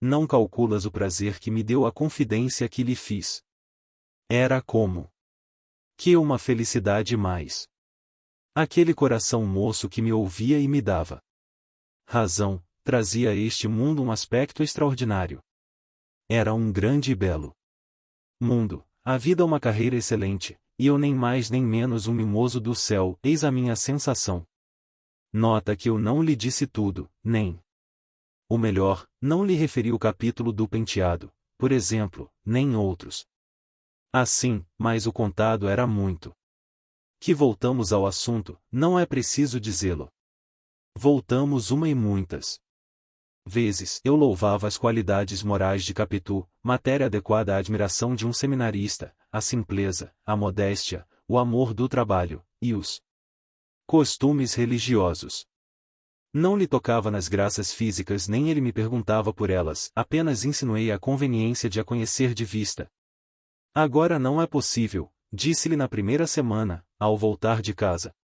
Não calculas o prazer que me deu a confidência que lhe fiz. Era como que uma felicidade mais. Aquele coração moço que me ouvia e me dava razão, trazia a este mundo um aspecto extraordinário. Era um grande e belo mundo, a vida uma carreira excelente, e eu nem mais nem menos um mimoso do céu, eis a minha sensação. Nota que eu não lhe disse tudo, nem o melhor, não lhe referi o capítulo do penteado, por exemplo, nem outros. Assim, mas o contado era muito. Que voltamos ao assunto, não é preciso dizê-lo. Voltamos uma e muitas vezes eu louvava as qualidades morais de Capitu, matéria adequada à admiração de um seminarista, a simpleza, a modéstia, o amor do trabalho, e os costumes religiosos. Não lhe tocava nas graças físicas nem ele me perguntava por elas, apenas insinuei a conveniência de a conhecer de vista. Agora não é possível, disse-lhe na primeira semana, ao voltar de casa.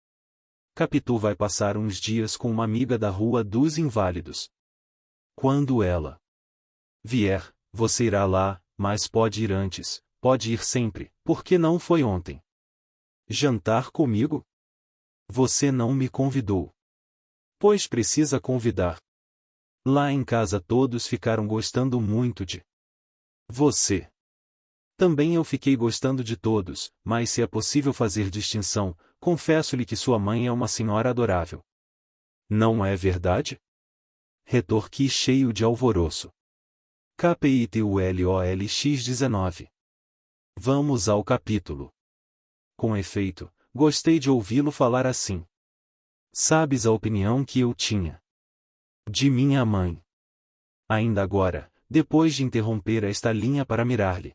Capitu vai passar uns dias com uma amiga da Rua dos Inválidos. Quando ela vier, você irá lá, mas pode ir antes, pode ir sempre, porque não foi ontem jantar comigo? Você não me convidou. Pois precisa convidar. Lá em casa todos ficaram gostando muito de você. Também eu fiquei gostando de todos, mas se é possível fazer distinção, confesso-lhe que sua mãe é uma senhora adorável. Não é verdade? Retorqui cheio de alvoroço. KPITULOLX 19. Vamos ao capítulo. Com efeito, gostei de ouvi-lo falar assim. Sabes a opinião que eu tinha de minha mãe. Ainda agora, depois de interromper esta linha para mirar-lhe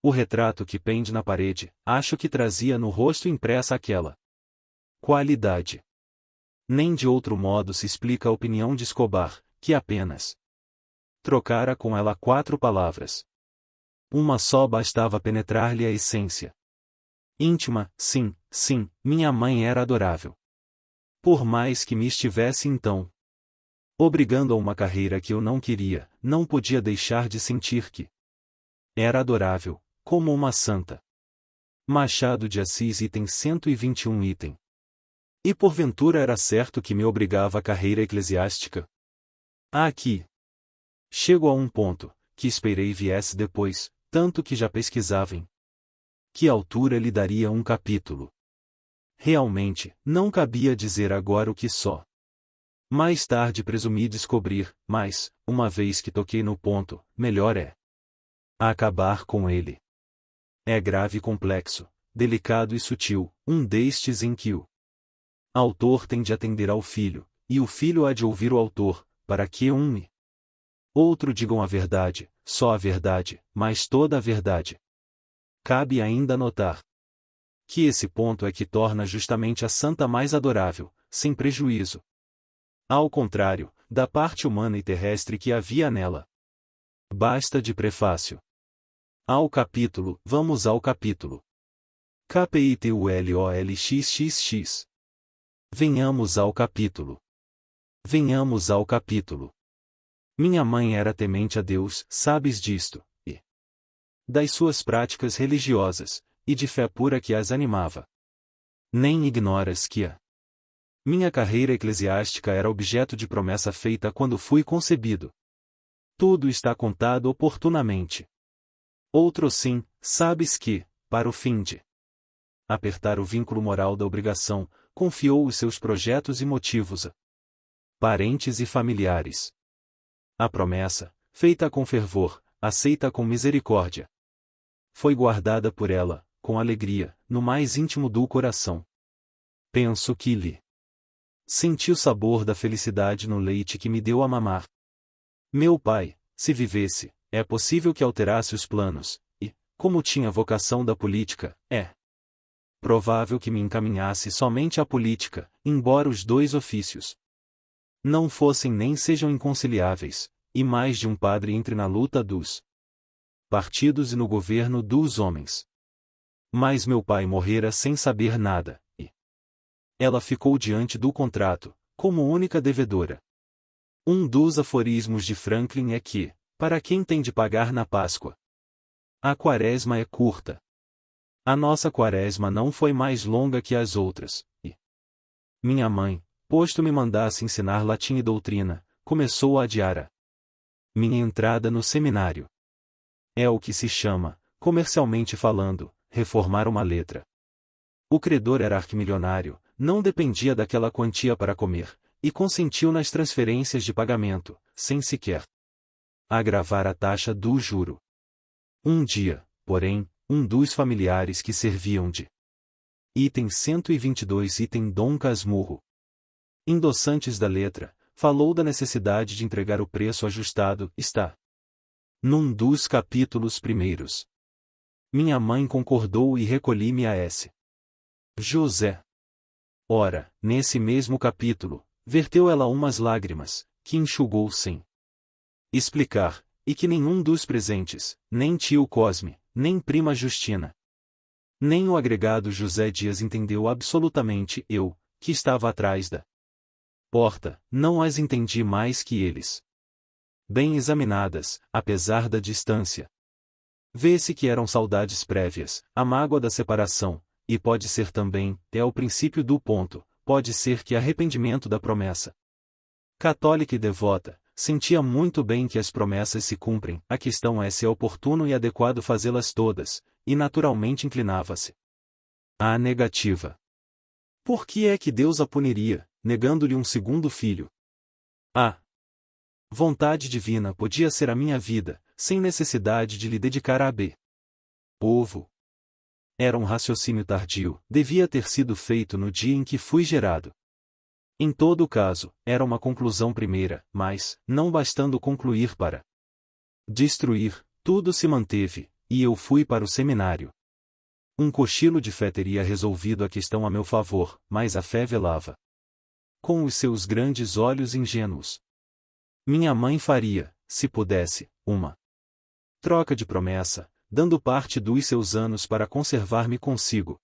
o retrato que pende na parede, acho que trazia no rosto impressa aquela qualidade. Nem de outro modo se explica a opinião de Escobar, que apenas trocara com ela 4 palavras. Uma só bastava penetrar-lhe a essência íntima, sim, sim, minha mãe era adorável. Por mais que me estivesse então obrigando a uma carreira que eu não queria, não podia deixar de sentir que era adorável, como uma santa. Machado de Assis item 121 item. E porventura era certo que me obrigava à carreira eclesiástica? Aqui chego a um ponto, que esperei viesse depois, tanto que já pesquisava em que altura lhe daria um capítulo. Realmente, não cabia dizer agora o que só mais tarde presumi descobrir, mas, uma vez que toquei no ponto, melhor é acabar com ele. É grave e complexo, delicado e sutil, um destes em que o autor tem de atender ao filho, e o filho há de ouvir o autor, para que um e outro digam a verdade, só a verdade, mas toda a verdade. Cabe ainda notar que esse ponto é que torna justamente a santa mais adorável, sem prejuízo, ao contrário, da parte humana e terrestre que havia nela. Basta de prefácio. Ao capítulo, vamos ao capítulo. KPITULOLXXX. Venhamos ao capítulo. Venhamos ao capítulo. Minha mãe era temente a Deus, sabes disto, e das suas práticas religiosas, e de fé pura que as animava. Nem ignoras que a minha carreira eclesiástica era objeto de promessa feita quando fui concebido. Tudo está contado oportunamente. Outro sim, sabes que, para o fim de apertar o vínculo moral da obrigação, confiou os seus projetos e motivos a parentes e familiares. A promessa, feita com fervor, aceita com misericórdia, foi guardada por ela, com alegria, no mais íntimo do coração. Penso que lhe senti o sabor da felicidade no leite que me deu a mamar. Meu pai, se vivesse, é possível que alterasse os planos, e, como tinha vocação da política, é provável que me encaminhasse somente à política, embora os 2 ofícios não fossem nem sejam inconciliáveis, e mais de um padre entre na luta dos partidos e no governo dos homens. Mas meu pai morrera sem saber nada, e ela ficou diante do contrato, como única devedora. Um dos aforismos de Franklin é que, para quem tem de pagar na Páscoa. A quaresma é curta. A nossa quaresma não foi mais longa que as outras, e minha mãe, posto me mandasse ensinar latim e doutrina, começou a adiar a minha entrada no seminário. É o que se chama, comercialmente falando, reformar uma letra. O credor era arquimilionário, não dependia daquela quantia para comer, e consentiu nas transferências de pagamento, sem sequer agravar a taxa do juro. Um dia, porém, um dos familiares que serviam de item 122 item Dom Casmurro, endossantes da letra, falou da necessidade de entregar o preço ajustado, está num dos capítulos primeiros. Minha mãe concordou e recolhi-me a S. José. Ora, nesse mesmo capítulo, verteu ela umas lágrimas, que enxugou sem explicar, e que nenhum dos presentes, nem tio Cosme, nem prima Justina, nem o agregado José Dias entendeu absolutamente. Eu, que estava atrás da porta, não as entendi mais que eles. Bem examinadas, apesar da distância, vê-se que eram saudades prévias, a mágoa da separação, e pode ser também, é o princípio do ponto, pode ser que arrependimento da promessa. Católica e devota, sentia muito bem que as promessas se cumprem, a questão é se é oportuno e adequado fazê-las todas, e naturalmente inclinava-se à negativa. Por que é que Deus a puniria, negando-lhe um segundo filho? A vontade divina podia ser a minha vida, sem necessidade de lhe dedicar a B. Povo. Era um raciocínio tardio, devia ter sido feito no dia em que fui gerado. Em todo caso, era uma conclusão primeira, mas, não bastando concluir para destruir, tudo se manteve, e eu fui para o seminário. Um cochilo de fé teria resolvido a questão a meu favor, mas a fé velava com os seus grandes olhos ingênuos. Minha mãe faria, se pudesse, uma troca de promessa, dando parte dos seus anos para conservar-me consigo.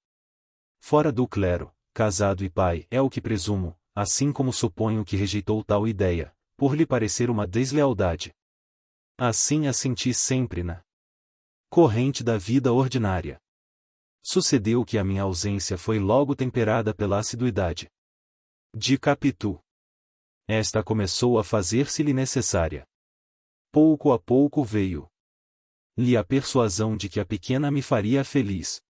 Fora do clero, casado e pai, é o que presumo, assim como suponho que rejeitou tal ideia, por lhe parecer uma deslealdade. Assim a senti sempre na corrente da vida ordinária. Sucedeu que a minha ausência foi logo temperada pela assiduidade de Capitu. Esta começou a fazer-se-lhe necessária. Pouco a pouco veio-lhe a persuasão de que a pequena me faria feliz.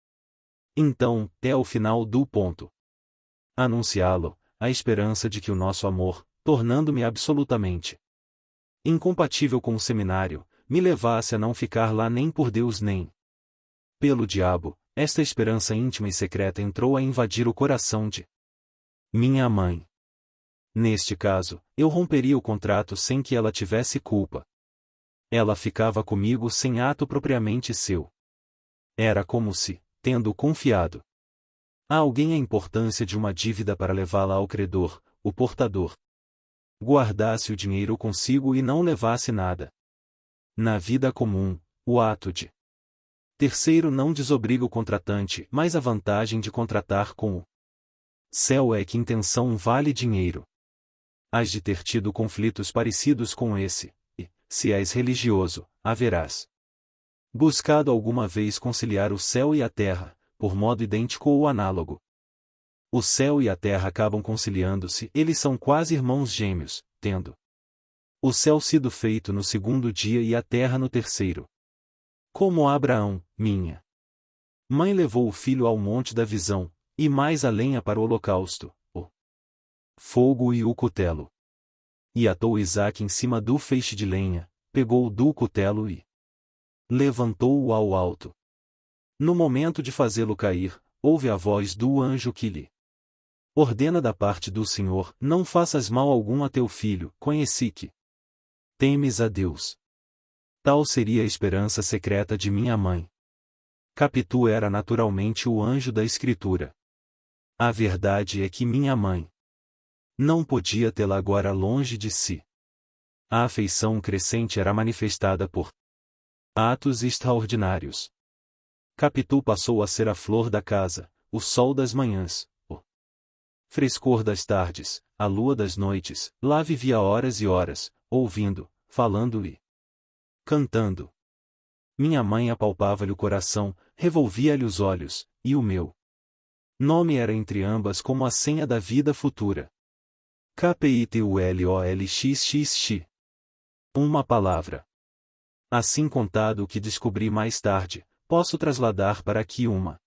Então, é o final do ponto. Anunciá-lo, a esperança de que o nosso amor, tornando-me absolutamente incompatível com o seminário, me levasse a não ficar lá nem por Deus nem pelo diabo, esta esperança íntima e secreta entrou a invadir o coração de minha mãe. Neste caso, eu romperia o contrato sem que ela tivesse culpa. Ela ficava comigo sem ato propriamente seu. Era como se, tendo confiado a alguém a importância de uma dívida para levá-la ao credor, o portador guardasse o dinheiro consigo e não levasse nada. Na vida comum, o ato de terceiro não desobriga o contratante, mas a vantagem de contratar com o céu é que intenção vale dinheiro. Hás de ter tido conflitos parecidos com esse, e, se és religioso, haverás buscado alguma vez conciliar o céu e a terra, por modo idêntico ou análogo. O céu e a terra acabam conciliando-se, eles são quase irmãos gêmeos, tendo o céu sido feito no segundo dia e a terra no terceiro. Como Abraão, minha mãe levou o filho ao monte da visão, e mais a lenha para o holocausto, o fogo e o cutelo. E atou Isaque em cima do feixe de lenha, pegou do cutelo e levantou-o ao alto. No momento de fazê-lo cair, ouve a voz do anjo que lhe ordena da parte do Senhor: não faças mal algum a teu filho, conheci que temes a Deus. Tal seria a esperança secreta de minha mãe. Capitu era naturalmente o anjo da Escritura. A verdade é que minha mãe não podia tê-la agora longe de si. A afeição crescente era manifestada por atos extraordinários. Capitu passou a ser a flor da casa, o sol das manhãs, o frescor das tardes, a lua das noites. Lá vivia horas e horas, ouvindo, falando e cantando. Minha mãe apalpava-lhe o coração, revolvia-lhe os olhos, e o meu nome era entre ambas como a senha da vida futura. KPITULOLXXX. Uma palavra. Assim contado o que descobri mais tarde, posso trasladar para aqui uma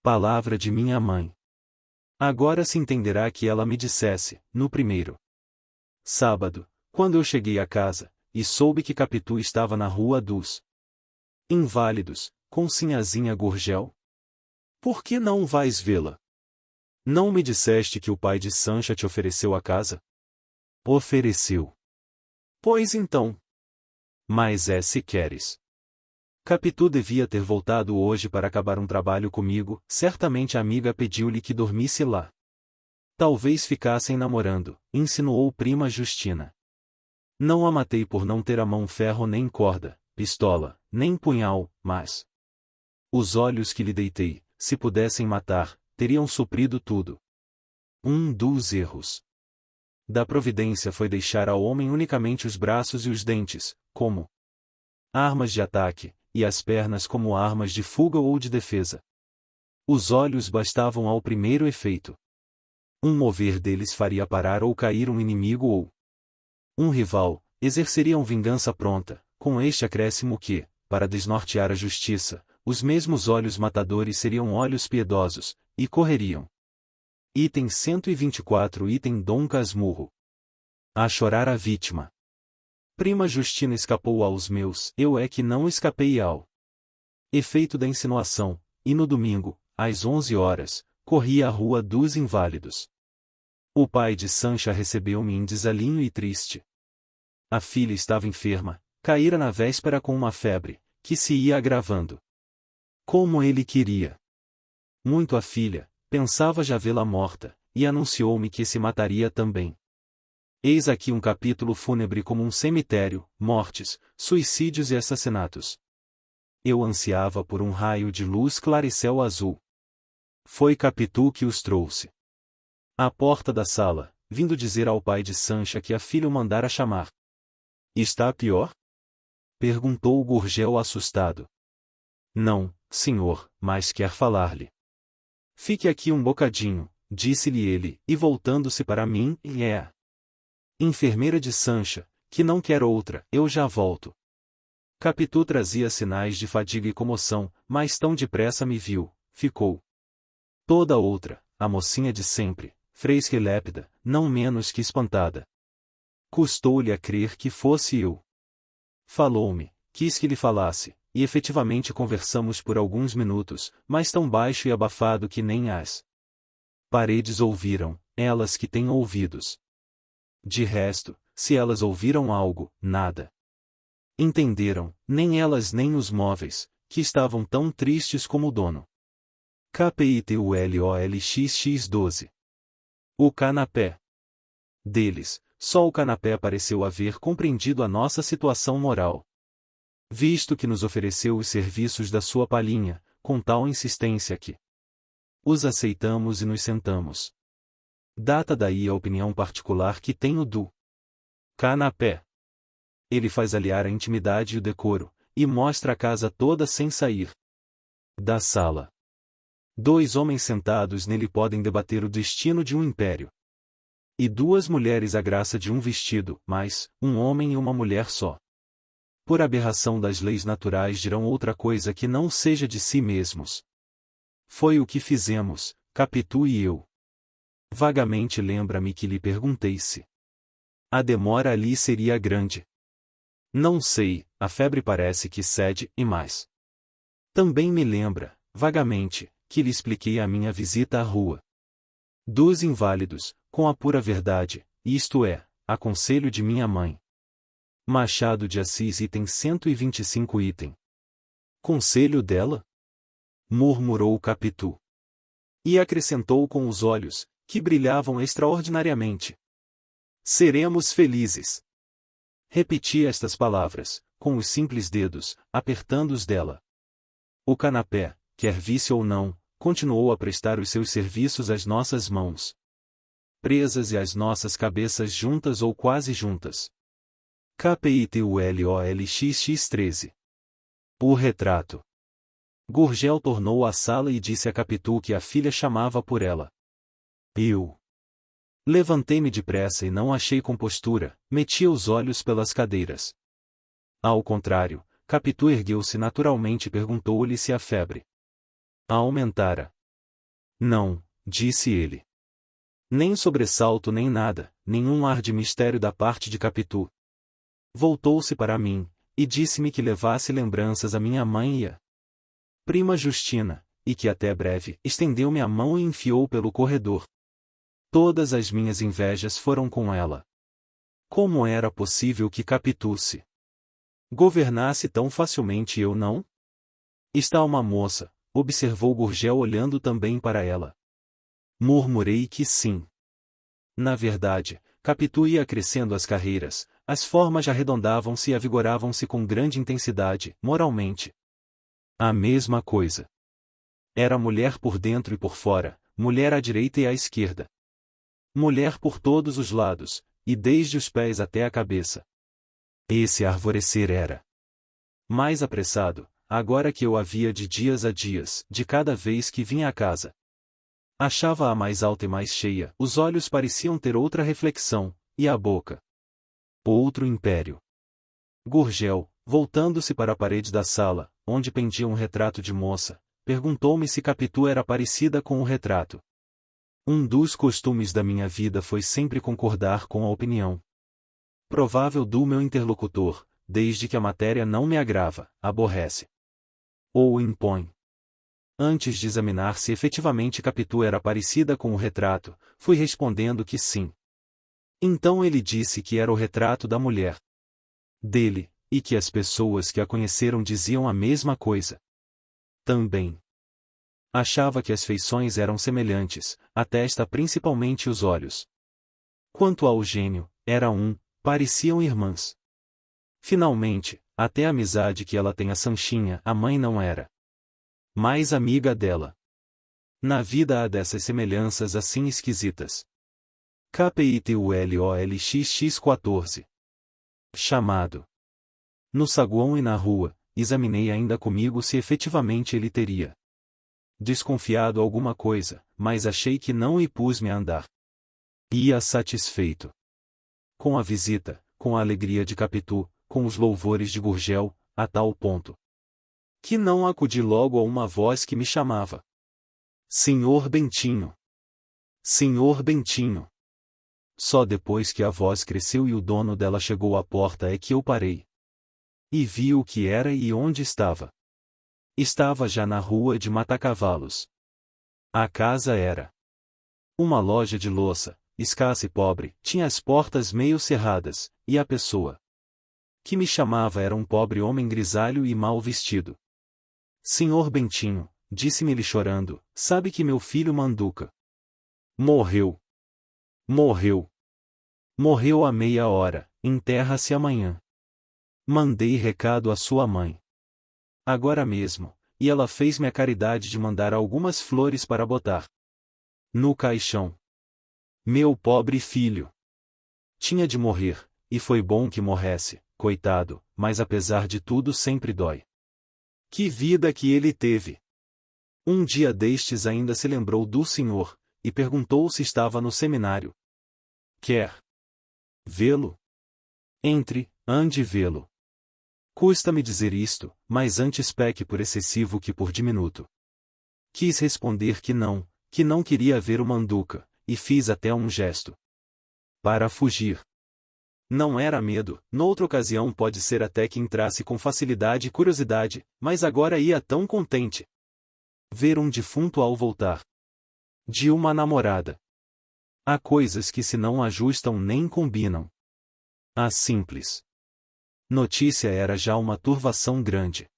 palavra de minha mãe. Agora se entenderá que ela me dissesse, no primeiro sábado, quando eu cheguei a casa, e soube que Capitu estava na Rua dos Inválidos, com Sinhazinha Gurgel. Por que não vais vê-la? Não me disseste que o pai de Sancha te ofereceu a casa? Ofereceu. Pois então. Mas é se queres. Capitu devia ter voltado hoje para acabar um trabalho comigo, certamente a amiga pediu-lhe que dormisse lá. Talvez ficassem namorando, insinuou prima Justina. Não a matei por não ter à mão ferro nem corda, pistola, nem punhal, mas os olhos que lhe deitei, se pudessem matar, teriam suprido tudo. Um dos erros da providência foi deixar ao homem unicamente os braços e os dentes, como armas de ataque, e as pernas como armas de fuga ou de defesa. Os olhos bastavam ao primeiro efeito. Um mover deles faria parar ou cair um inimigo ou um rival, exerceriam vingança pronta, com este acréscimo que, para desnortear a justiça, os mesmos olhos matadores seriam olhos piedosos, e correriam. Item 124. Item Dom Casmurro. A chorar a vítima. Prima Justina escapou aos meus, eu é que não escapei ao efeito da insinuação, e no domingo, às 11 horas, corri à Rua dos Inválidos. O pai de Sancha recebeu-me em desalinho e triste. A filha estava enferma, caíra na véspera com uma febre, que se ia agravando. Como ele queria muito a filha, pensava já vê-la morta, e anunciou-me que se mataria também. Eis aqui um capítulo fúnebre como um cemitério, mortes, suicídios e assassinatos. Eu ansiava por um raio de luz claricel azul. Foi Capitu que os trouxe. À porta da sala, vindo dizer ao pai de Sancha que a filha o mandara chamar. Está pior? Perguntou o Gurgel assustado. Não, senhor, mas quer falar-lhe. Fique aqui um bocadinho, disse-lhe ele, e voltando-se para mim, enfermeira de Sancha, que não quer outra, eu já volto. Capitu trazia sinais de fadiga e comoção, mas tão depressa me viu, ficou toda outra, a mocinha de sempre, fresca e lépida, não menos que espantada. Custou-lhe a crer que fosse eu. Falou-me, quis que lhe falasse, e efetivamente conversamos por alguns minutos, mas tão baixo e abafado que nem as paredes ouviram, elas que têm ouvidos. De resto, se elas ouviram algo, nada entenderam, nem elas nem os móveis, que estavam tão tristes como o dono. KPITULOLXX 12. O canapé deles, só o canapé pareceu haver compreendido a nossa situação moral. Visto que nos ofereceu os serviços da sua palhinha, com tal insistência que os aceitamos e nos sentamos. Data daí a opinião particular que tenho do canapé. Ele faz aliar a intimidade e o decoro, e mostra a casa toda sem sair da sala. Dois homens sentados nele podem debater o destino de um império. E duas mulheres a graça de um vestido, mas, um homem e uma mulher só. Por aberração das leis naturais dirão outra coisa que não seja de si mesmos. Foi o que fizemos, Capitu e eu. Vagamente lembra-me que lhe perguntei se a demora ali seria grande. Não sei, a febre parece que cede, e mais. Também me lembra, vagamente, que lhe expliquei a minha visita à Rua dos Inválidos, com a pura verdade, isto é, a conselho de minha mãe. Machado de Assis item 125 item. Conselho dela? Murmurou o Capitu. E acrescentou com os olhos, que brilhavam extraordinariamente. Seremos felizes. Repeti estas palavras, com os simples dedos, apertando-os dela. O canapé, quer visse ou não, continuou a prestar os seus serviços às nossas mãos presas e às nossas cabeças juntas ou quase juntas. KPITULOLXX 13. O retrato. Gurgel tornou à sala e disse a Capitu que a filha chamava por ela. Eu levantei-me depressa e não achei compostura, meti os olhos pelas cadeiras. Ao contrário, Capitu ergueu-se naturalmente e perguntou-lhe se a febre aumentara. Não, disse ele. Nem sobressalto nem nada, nenhum ar de mistério da parte de Capitu. Voltou-se para mim, e disse-me que levasse lembranças à minha mãe e à prima Justina, e que até breve estendeu-me a mão e enfiou pelo corredor. Todas as minhas invejas foram com ela. Como era possível que Capitu se governasse tão facilmente e eu não? Está uma moça, observou Gurgel olhando também para ela. Murmurei que sim. Na verdade, Capitu ia crescendo as carreiras, as formas arredondavam-se e avigoravam-se com grande intensidade, moralmente. A mesma coisa. Era mulher por dentro e por fora, mulher à direita e à esquerda. Mulher por todos os lados, e desde os pés até a cabeça. Esse arvorecer era mais apressado, agora que eu a via de dias a dias, de cada vez que vinha à casa. Achava-a mais alta e mais cheia, os olhos pareciam ter outra reflexão, e a boca outro império. Gurgel, voltando-se para a parede da sala, onde pendia um retrato de moça, perguntou-me se Capitu era parecida com o retrato. Um dos costumes da minha vida foi sempre concordar com a opinião provável do meu interlocutor, desde que a matéria não me agrava, aborrece ou impõe. Antes de examinar se efetivamente Capitu era parecida com o retrato, fui respondendo que sim. Então ele disse que era o retrato da mulher dele, e que as pessoas que a conheceram diziam a mesma coisa. Também achava que as feições eram semelhantes, a testa principalmente os olhos. Quanto ao gênio, era pareciam irmãs. Finalmente, até a amizade que ela tem a Sanchinha, a mãe não era mais amiga dela. Na vida há dessas semelhanças assim esquisitas. KPITULOLXX 14. Chamado. No saguão e na rua, examinei ainda comigo se efetivamente ele teria desconfiado alguma coisa, mas achei que não e pus-me a andar. Ia satisfeito. Com a visita, com a alegria de Capitu, com os louvores de Gurgel, a tal ponto que não acudi logo a uma voz que me chamava. Senhor Bentinho. Senhor Bentinho. Só depois que a voz cresceu e o dono dela chegou à porta é que eu parei. E vi o que era e onde estava. Estava já na rua de Matacavalos. A casa era uma loja de louça, escassa e pobre, tinha as portas meio cerradas, e a pessoa que me chamava era um pobre homem grisalho e mal vestido. Senhor Bentinho, disse-me ele chorando, sabe que meu filho Manduca morreu. Morreu. Morreu há meia hora, enterra-se amanhã. Mandei recado à sua mãe agora mesmo, e ela fez-me a caridade de mandar algumas flores para botar no caixão. Meu pobre filho tinha de morrer, e foi bom que morresse, coitado, mas apesar de tudo sempre dói. Que vida que ele teve! Um dia destes ainda se lembrou do senhor, e perguntou se estava no seminário. Quer vê-lo? Ande vê-lo. Custa-me dizer isto, mas antes peque por excessivo que por diminuto. Quis responder que não queria ver o Manduca, e fiz até um gesto para fugir. Não era medo, noutra ocasião pode ser até que entrasse com facilidade e curiosidade, mas agora ia tão contente. Ver um defunto ao voltar de uma namorada. Há coisas que se não ajustam nem combinam. A simples notícia era já uma turvação grande.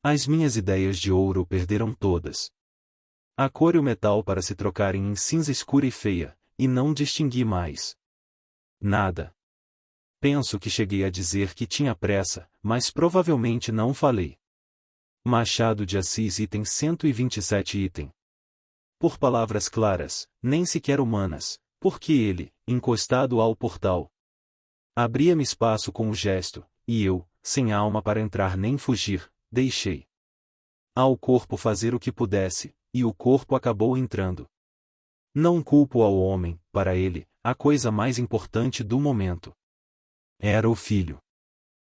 As minhas ideias de ouro perderam todas a cor e o metal para se trocarem em cinza escura e feia, e não distingui mais nada. Penso que cheguei a dizer que tinha pressa, mas provavelmente não falei. Machado de Assis item 127 item. Por palavras claras, nem sequer humanas, porque ele, encostado ao portal Abria-me espaço com o gesto, e eu, sem alma para entrar nem fugir, deixei ao corpo fazer o que pudesse, e o corpo acabou entrando. Não culpo ao homem, para ele, a coisa mais importante do momento era o filho.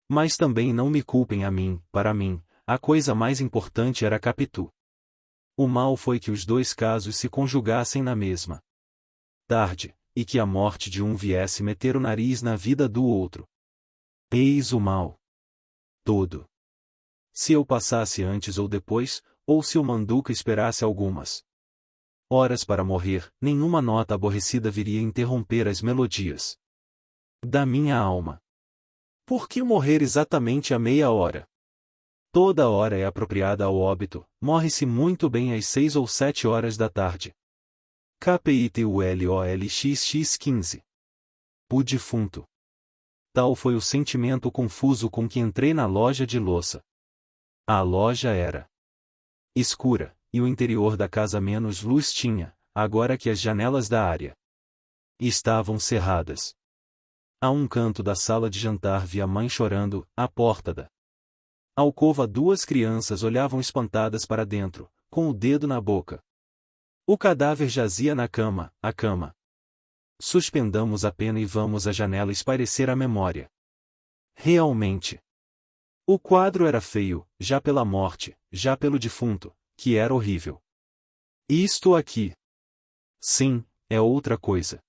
Mas também não me culpem a mim, para mim, a coisa mais importante era Capitu. O mal foi que os dois casos se conjugassem na mesma tarde, e que a morte de um viesse meter o nariz na vida do outro. Eis o mal todo. Se eu passasse antes ou depois, ou se o Manduca esperasse algumas horas para morrer, nenhuma nota aborrecida viria interromper as melodias da minha alma. Por que morrer exatamente à meia hora? Toda hora é apropriada ao óbito, morre-se muito bem às 6 ou 7 horas da tarde. KPITULOLXX 15. O defunto. Tal foi o sentimento confuso com que entrei na loja de louça. A loja era escura, e o interior da casa menos luz tinha, agora que as janelas da área estavam cerradas. A um canto da sala de jantar vi a mãe chorando, à porta da alcova duas crianças olhavam espantadas para dentro, com o dedo na boca. O cadáver jazia na cama, a cama. Suspendamos a pena e vamos à janela espairecer a memória. Realmente. O quadro era feio, já pela morte, já pelo defunto, que era horrível. Isto aqui. Sim, é outra coisa.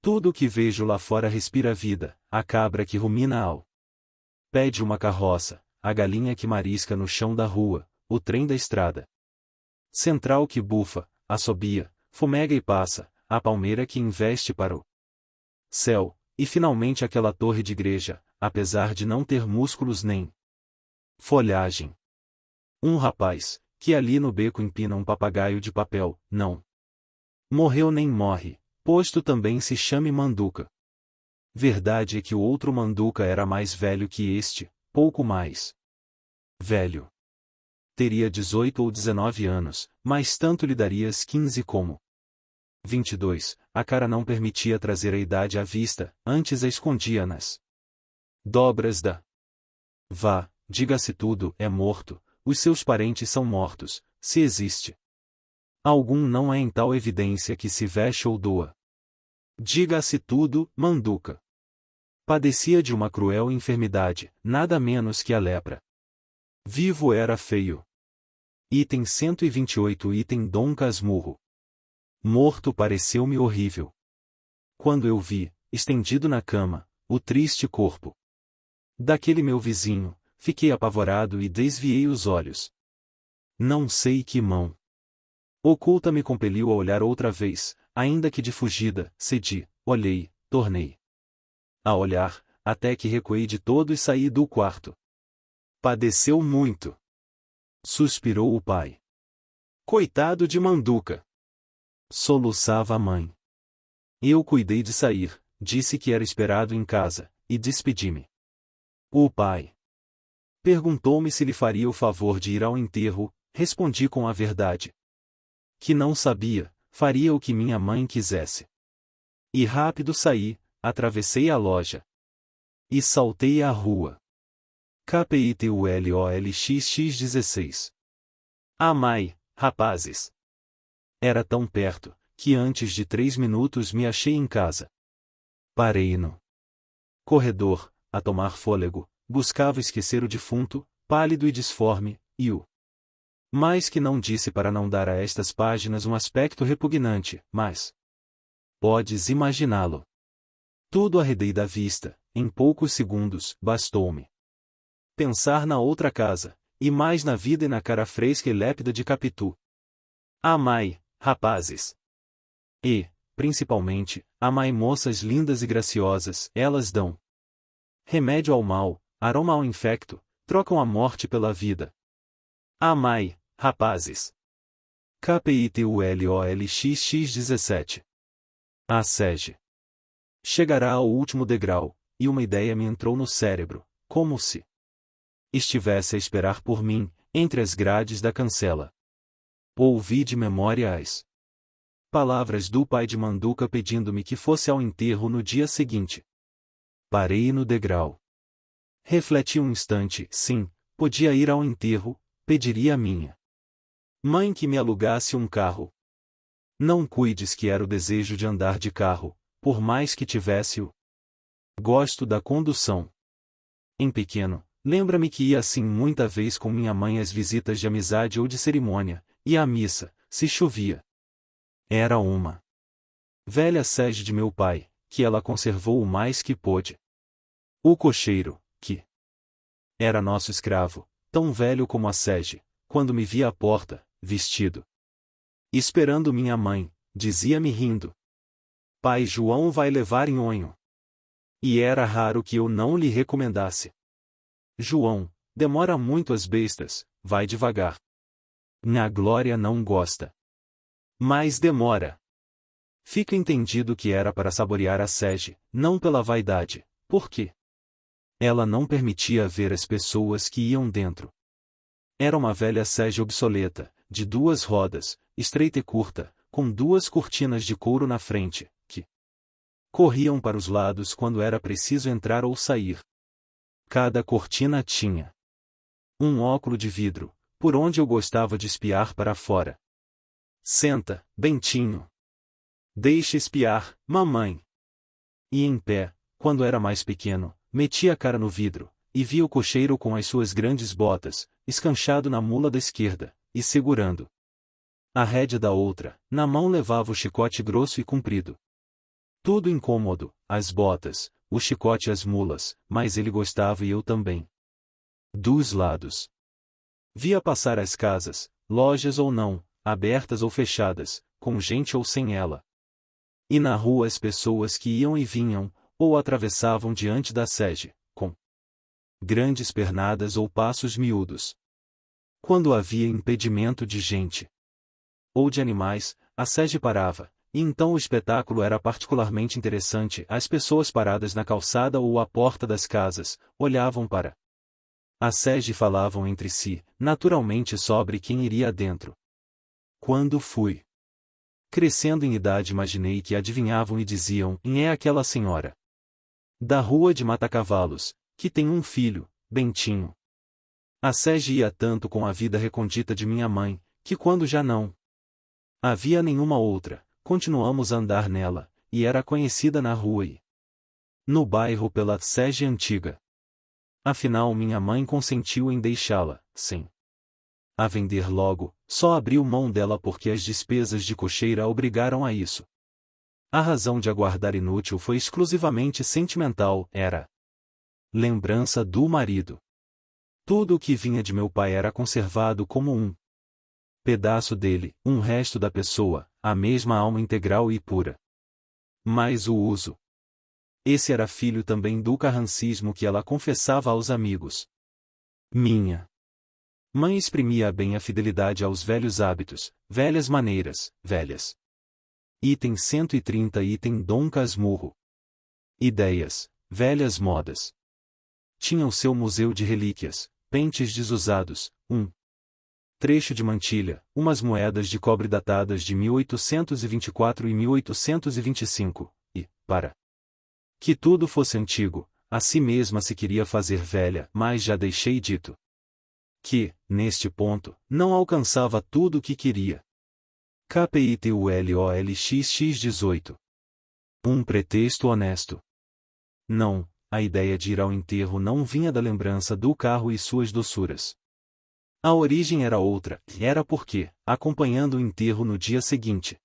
Tudo o que vejo lá fora respira vida, a cabra que rumina ao pé de uma carroça, a galinha que marisca no chão da rua, o trem da estrada central que bufa, assobia, fumega e passa, a palmeira que investe para o céu, e finalmente aquela torre de igreja, apesar de não ter músculos nem folhagem. Um rapaz, que ali no beco empina um papagaio de papel, não morreu nem morre, posto também se chame Manduca. Verdade é que o outro Manduca era mais velho que este, pouco mais velho. Teria 18 ou 19 anos, mas tanto lhe darias 15 como 22, a cara não permitia trazer a idade à vista, antes a escondia nas dobras da vá, diga-se tudo, é morto, os seus parentes são mortos, se existe algum não é em tal evidência que se veste ou doa. Diga-se tudo, Manduca padecia de uma cruel enfermidade, nada menos que a lepra. Vivo era feio. Item 128 Item Dom Casmurro. Morto pareceu-me horrível. Quando eu vi, estendido na cama, o triste corpo daquele meu vizinho, fiquei apavorado e desviei os olhos. Não sei que mão oculta me compeliu a olhar outra vez, ainda que de fugida, cedi, olhei, tornei a olhar, até que recuei de todo e saí do quarto. Padeceu muito. Suspirou o pai. Coitado de Manduca. Soluçava a mãe. Eu cuidei de sair, disse que era esperado em casa, e despedi-me. O pai perguntou-me se lhe faria o favor de ir ao enterro, respondi com a verdade. Que não sabia, faria o que minha mãe quisesse. E rápido saí, atravessei a loja. E saltei à rua. KPITULOLXX 16. Amai, rapazes. Era tão perto, que antes de 3 minutos me achei em casa. Parei no corredor, a tomar fôlego, buscava esquecer o defunto, pálido e disforme, e o mais que não disse para não dar a estas páginas um aspecto repugnante, mas podes imaginá-lo. Tudo arredei da vista, em poucos segundos, bastou-me pensar na outra casa, e mais na vida e na cara fresca e lépida de Capitu. Amai, rapazes. E, principalmente, amai moças lindas e graciosas, elas dão remédio ao mal, aroma ao infecto, trocam a morte pela vida. Amai, rapazes. KPITULOLXX 17. A sege. Chegará ao último degrau, e uma ideia me entrou no cérebro, como se estivesse a esperar por mim, entre as grades da cancela. Ouvi de memória as palavras do pai de Manduca pedindo-me que fosse ao enterro no dia seguinte. Parei no degrau. Refleti um instante, sim, podia ir ao enterro, pediria a minha mãe que me alugasse um carro. Não cuides que era o desejo de andar de carro, por mais que tivesse o gosto da condução. Em pequeno, lembra-me que ia assim muita vez com minha mãe às visitas de amizade ou de cerimônia, e à missa, se chovia. Era uma velha sege de meu pai, que ela conservou o mais que pôde. O cocheiro, que era nosso escravo, tão velho como a sege, quando me via à porta, vestido, esperando minha mãe, dizia-me rindo: Pai João vai levar nhonho. E era raro que eu não lhe recomendasse: João, demora muito as bestas, vai devagar. Minha Glória não gosta. Mas demora. Fica entendido que era para saborear a sege, não pela vaidade, porque ela não permitia ver as pessoas que iam dentro. Era uma velha sege obsoleta, de 2 rodas, estreita e curta, com 2 cortinas de couro na frente, que corriam para os lados quando era preciso entrar ou sair. Cada cortina tinha um óculo de vidro, por onde eu gostava de espiar para fora. Senta, Bentinho. Deixa espiar, mamãe. E em pé, quando era mais pequeno, metia a cara no vidro, e via o cocheiro com as suas grandes botas, escanchado na mula da esquerda, e segurando a rédea da outra, na mão levava o chicote grosso e comprido. Tudo incômodo, as botas, o chicote e as mulas, mas ele gostava e eu também. Dos lados. Via passar as casas, lojas ou não, abertas ou fechadas, com gente ou sem ela. E na rua as pessoas que iam e vinham, ou atravessavam diante da sege, com grandes pernadas ou passos miúdos. Quando havia impedimento de gente ou de animais, a sege parava, e então o espetáculo era particularmente interessante. As pessoas paradas na calçada ou à porta das casas, olhavam para a sege e falavam entre si, naturalmente sobre quem iria dentro. Quando fui crescendo em idade, imaginei que adivinhavam e diziam: é aquela senhora da rua de Matacavalos, que tem um filho, Bentinho. A sege ia tanto com a vida recondita de minha mãe, que quando já não havia nenhuma outra, continuamos a andar nela, e era conhecida na rua e no bairro pela sege antiga. Afinal minha mãe consentiu em deixá-la, sem a vender logo, só abriu mão dela porque as despesas de cocheira a obrigaram a isso. A razão de aguardar inútil foi exclusivamente sentimental, era lembrança do marido. Tudo o que vinha de meu pai era conservado como um pedaço dele, um resto da pessoa, a mesma alma integral e pura. Mas o uso. Esse era filho também do carrancismo que ela confessava aos amigos. Minha mãe exprimia bem a fidelidade aos velhos hábitos, velhas maneiras, velhas. Item 130 Item Dom Casmurro. Ideias, velhas modas. Tinha o seu museu de relíquias, pentes desusados, um trecho de mantilha, umas moedas de cobre datadas de 1824 e 1825, e, para que tudo fosse antigo, a si mesma se queria fazer velha, mas já deixei dito que, neste ponto, não alcançava tudo o que queria. KPITULOLXX 18. Um pretexto honesto. Não, a ideia de ir ao enterro não vinha da lembrança do carro e suas doçuras. A origem era outra, era porque, acompanhando o enterro no dia seguinte,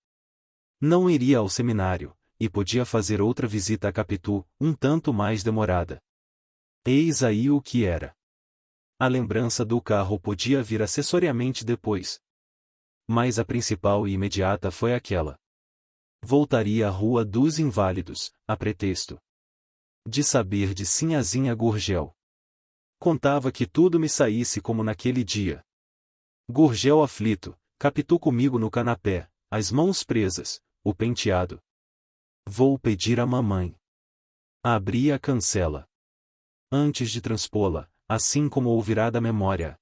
não iria ao seminário, e podia fazer outra visita a Capitu, um tanto mais demorada. Eis aí o que era. A lembrança do carro podia vir acessoriamente depois. Mas a principal e imediata foi aquela. Voltaria à Rua dos Inválidos, a pretexto de saber de Sinhazinha Gurgel. Contava que tudo me saísse como naquele dia. Gurgel aflito, Capitu comigo no canapé, as mãos presas, o penteado. Vou pedir à mamãe. Abri a cancela. Antes de transpô-la, assim como ouvirá da memória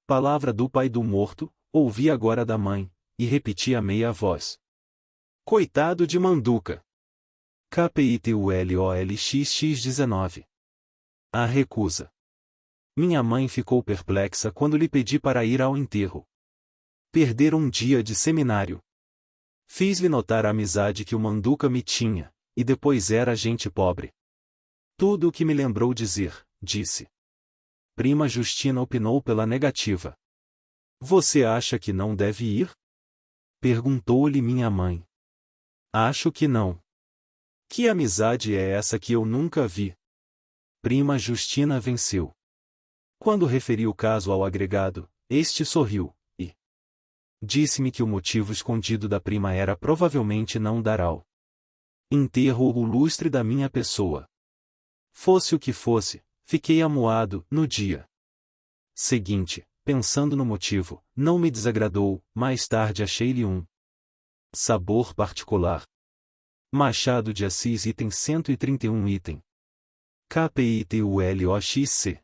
palavra do pai do morto, ouvi agora da mãe, e repeti a meia voz. Coitado de Manduca! Capitulolxx19. A recusa. Minha mãe ficou perplexa quando lhe pedi para ir ao enterro. Perder um dia de seminário. Fiz-lhe notar a amizade que o Manduca me tinha, e depois era gente pobre. Tudo o que me lembrou dizer, disse. Prima Justina opinou pela negativa. Você acha que não deve ir? Perguntou-lhe minha mãe. Acho que não. Que amizade é essa que eu nunca vi? Prima Justina venceu. Quando referi o caso ao agregado, este sorriu, e disse-me que o motivo escondido da prima era provavelmente não dar ao enterro o lustre da minha pessoa. Fosse o que fosse, fiquei amuado, no dia seguinte, pensando no motivo, não me desagradou, mais tarde achei-lhe um sabor particular. Machado de Assis item 131 item. Capitulolxc.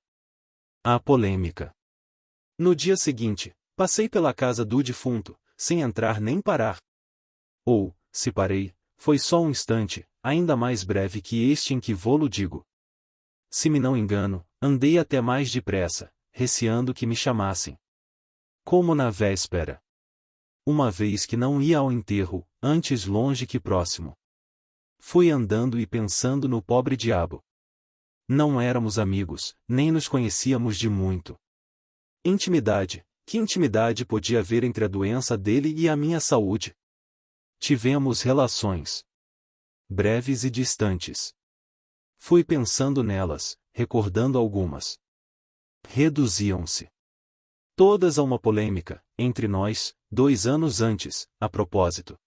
A polêmica. No dia seguinte, passei pela casa do defunto, sem entrar nem parar. Ou, se parei, foi só um instante, ainda mais breve que este em que vô-lo digo. Se me não engano, andei até mais depressa, receando que me chamassem. Como na véspera. Uma vez que não ia ao enterro, antes longe que próximo. Fui andando e pensando no pobre diabo. Não éramos amigos, nem nos conhecíamos de muito. Intimidade. Que intimidade podia haver entre a doença dele e a minha saúde? Tivemos relações breves e distantes. Fui pensando nelas, recordando algumas. Reduziam-se todas a uma polêmica, entre nós, 2 anos antes, a propósito.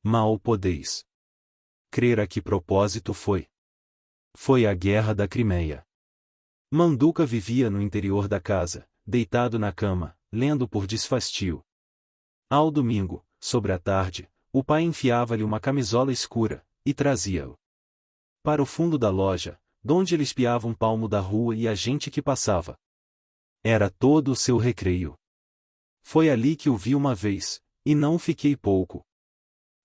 Mal podeis crer a que propósito foi. Foi a Guerra da Crimeia. Manduca vivia no interior da casa, deitado na cama, lendo por desfastio. Ao domingo, sobre a tarde, o pai enfiava-lhe uma camisola escura, e trazia-o para o fundo da loja, donde ele espiava um palmo da rua e a gente que passava. Era todo o seu recreio. Foi ali que o vi uma vez, e não fiquei pouco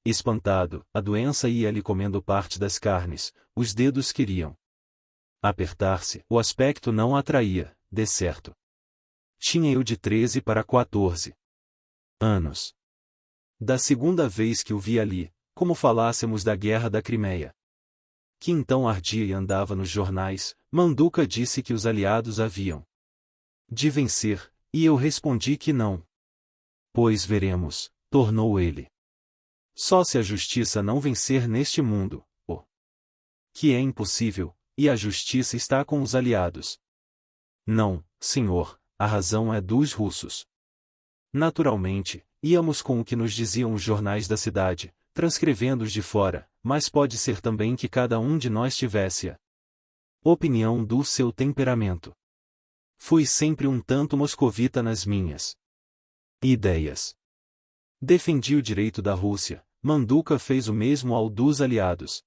espantado. A doença ia-lhe comendo parte das carnes, os dedos queriam apertar-se, o aspecto não atraía, de certo. Tinha eu de 13 para 14 anos. Da segunda vez que o vi ali, como falássemos da Guerra da Crimeia, que então ardia e andava nos jornais, Manduca disse que os aliados haviam de vencer, e eu respondi que não. Pois veremos, tornou ele. Só se a justiça não vencer neste mundo, o que é impossível, e a justiça está com os aliados. Não, senhor, a razão é dos russos. Naturalmente, íamos com o que nos diziam os jornais da cidade, transcrevendo-os de fora, mas pode ser também que cada um de nós tivesse a opinião do seu temperamento. Fui sempre um tanto moscovita nas minhas ideias. Defendi o direito da Rússia, Manduca fez o mesmo ao dos aliados.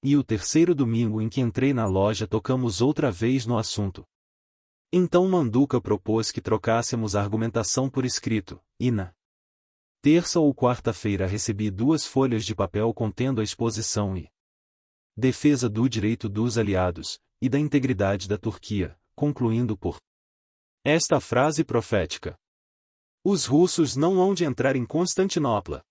E o terceiro domingo em que entrei na loja tocamos outra vez no assunto. Então Manduca propôs que trocássemos a argumentação por escrito, e na terça ou quarta-feira recebi 2 folhas de papel contendo a exposição e defesa do direito dos aliados, e da integridade da Turquia, concluindo por esta frase profética: os russos não hão de entrar em Constantinopla.